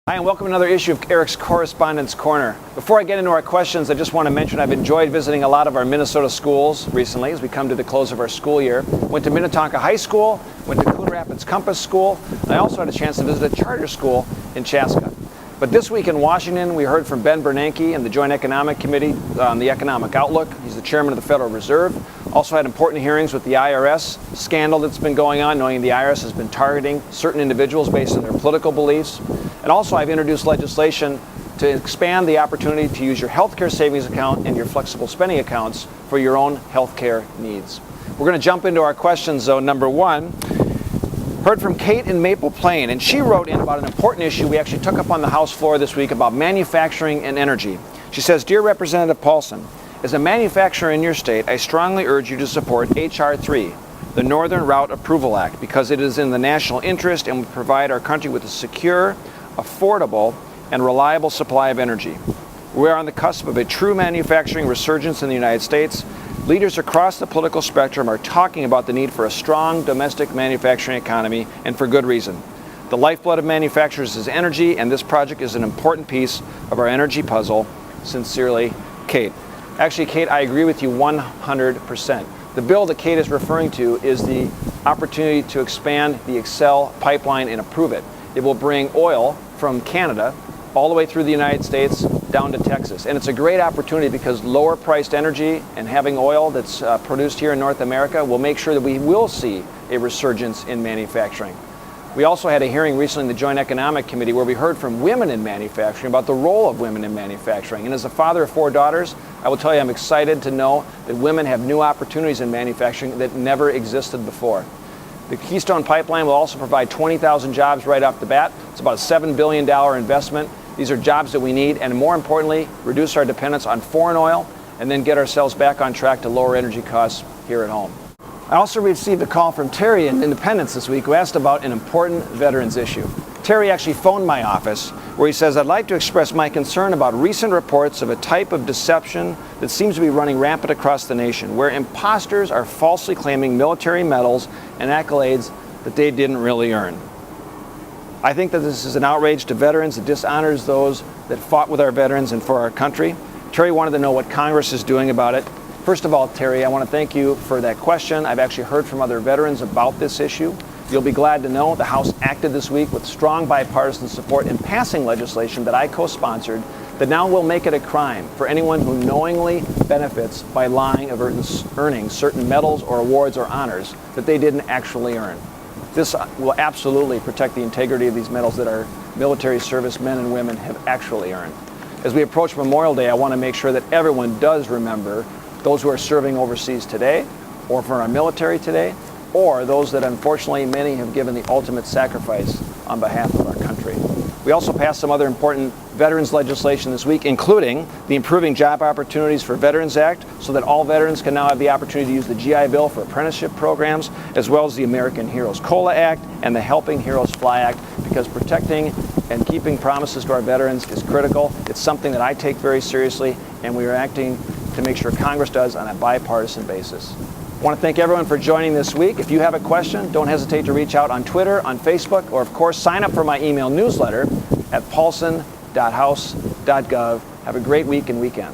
Hi, and welcome to another issue of Erik's Correspondence Corner. Before I get into our questions, I just want to mention I've enjoyed visiting a lot of our Minnesota schools recently as we come to the close of our school year. Went to Minnetonka High School, went to Coon Rapids Compass School, and I also had a chance to visit a charter school in Chaska. But this week in Washington, we heard from Ben Bernanke and the Joint Economic Committee on the Economic Outlook. He's the chairman of the Federal Reserve. Also had important hearings with the IRS scandal that's been going on, knowing the IRS has been targeting certain individuals based on their political beliefs. And also I've introduced legislation to expand the opportunity to use your healthcare savings account and your flexible spending accounts for your own healthcare needs. We're going to jump into our questions, though. Number one, heard from Kate in Maple Plain, and she wrote in about an important issue we actually took up on the House floor this week about manufacturing and energy. She says, "Dear Representative Paulsen, as a manufacturer in your state, I strongly urge you to support H.R. 3, the Northern Route Approval Act, because it is in the national interest and will provide our country with a secure, affordable, and reliable supply of energy. We are on the cusp of a true manufacturing resurgence in the United States. Leaders across the political spectrum are talking about the need for a strong domestic manufacturing economy, and for good reason. The lifeblood of manufacturers is energy, and this project is an important piece of our energy puzzle. Sincerely, Kate." Actually, Kate, I agree with you 100%. The bill that Kate is referring to is the opportunity to expand the Keystone Pipeline and approve it. It will bring oil from Canada all the way through the United States down to Texas. And it's a great opportunity because lower priced energy and having oil that's produced here in North America will make sure that we will see a resurgence in manufacturing. We also had a hearing recently in the Joint Economic Committee where we heard from women in manufacturing about the role of women in manufacturing. And as a father of 4 daughters, I will tell you I'm excited to know that women have new opportunities in manufacturing that never existed before. The Keystone Pipeline will also provide 20,000 jobs right off the bat. It's about a $7 billion investment. These are jobs that we need, and more importantly, reduce our dependence on foreign oil and then get ourselves back on track to lower energy costs here at home. I also received a call from Terry in Independence this week who asked about an important veterans issue. Terry actually phoned my office where he says, "I'd like to express my concern about recent reports of a type of deception that seems to be running rampant across the nation, where imposters are falsely claiming military medals and accolades that they didn't really earn. I think that this is an outrage to veterans. It dishonors those that fought with our veterans and for our country." Terry wanted to know what Congress is doing about it. First of all, Terry, I want to thank you for that question. I've actually heard from other veterans about this issue. You'll be glad to know the House acted this week with strong bipartisan support in passing legislation that I co-sponsored that now will make it a crime for anyone who knowingly benefits by lying of earning certain medals or awards or honors that they didn't actually earn. This will absolutely protect the integrity of these medals that our military service men and women have actually earned. As we approach Memorial Day, I want to make sure that everyone does remember those who are serving overseas today, or for our military today, or those that unfortunately many have given the ultimate sacrifice on behalf of our country. We also passed some other important veterans legislation this week, including the Improving Job Opportunities for Veterans Act, so that all veterans can now have the opportunity to use the GI Bill for apprenticeship programs, as well as the American Heroes COLA Act and the Helping Heroes Fly Act, because protecting and keeping promises to our veterans is critical. It's something that I take very seriously, and we are acting to make sure Congress does on a bipartisan basis. I want to thank everyone for joining this week. If you have a question, don't hesitate to reach out on Twitter, on Facebook, or of course sign up for my email newsletter at paulsen.house.gov. Have a great week and weekend.